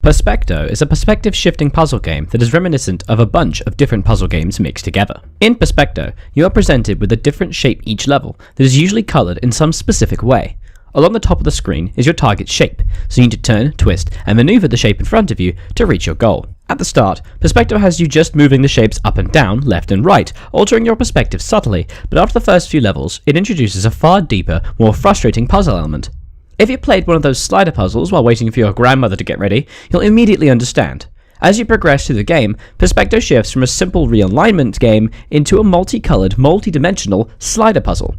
Perspecto is a perspective-shifting puzzle game that is reminiscent of a bunch of different puzzle games mixed together. In Perspecto, you are presented with a different shape each level that is usually coloured in some specific way. Along the top of the screen is your target shape, so you need to turn, twist, and maneuver the shape in front of you to reach your goal. At the start, Perspecto has you just moving the shapes up and down, left and right, altering your perspective subtly, but after the first few levels, it introduces a far deeper, more frustrating puzzle element. If you played one of those slider puzzles while waiting for your grandmother to get ready, you'll immediately understand. As you progress through the game, Perspecto shifts from a simple realignment game into a multicolored, multi-dimensional slider puzzle.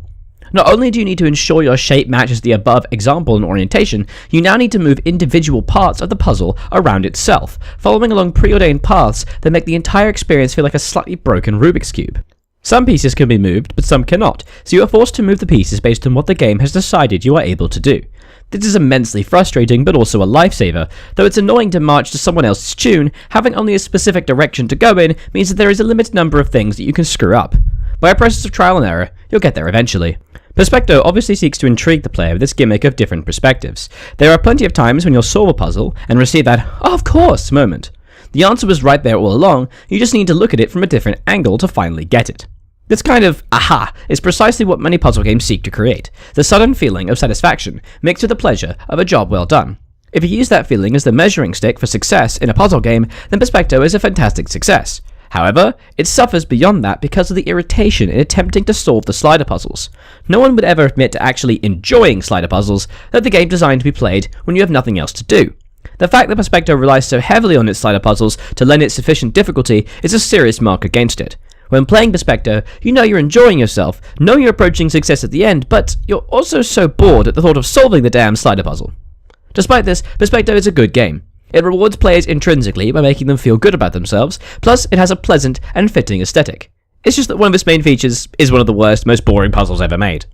Not only do you need to ensure your shape matches the above example in orientation, you now need to move individual parts of the puzzle around itself, following along preordained paths that make the entire experience feel like a slightly broken Rubik's Cube. Some pieces can be moved, but some cannot, so you are forced to move the pieces based on what the game has decided you are able to do. This is immensely frustrating, but also a lifesaver. Though it's annoying to march to someone else's tune, having only a specific direction to go in means that there is a limited number of things that you can screw up. By a process of trial and error, you'll get there eventually. Perspecto obviously seeks to intrigue the player with its gimmick of different perspectives. There are plenty of times when you'll solve a puzzle and receive that "oh, of course" moment. The answer was right there all along, you just need to look at it from a different angle to finally get it. This kind of aha is precisely what many puzzle games seek to create, the sudden feeling of satisfaction mixed with the pleasure of a job well done. If you use that feeling as the measuring stick for success in a puzzle game, then Perspecto is a fantastic success. However, it suffers beyond that because of the irritation in attempting to solve the slider puzzles. No one would ever admit to actually enjoying slider puzzles, that the game designed to be played when you have nothing else to do. The fact that Perspecto relies so heavily on its slider puzzles to lend it sufficient difficulty is a serious mark against it. When playing Perspecto, you know you're enjoying yourself, know you're approaching success at the end, but you're also so bored at the thought of solving the damn slider puzzle. Despite this, Perspecto is a good game. It rewards players intrinsically by making them feel good about themselves, plus it has a pleasant and fitting aesthetic. It's just that one of its main features is one of the worst, most boring puzzles ever made.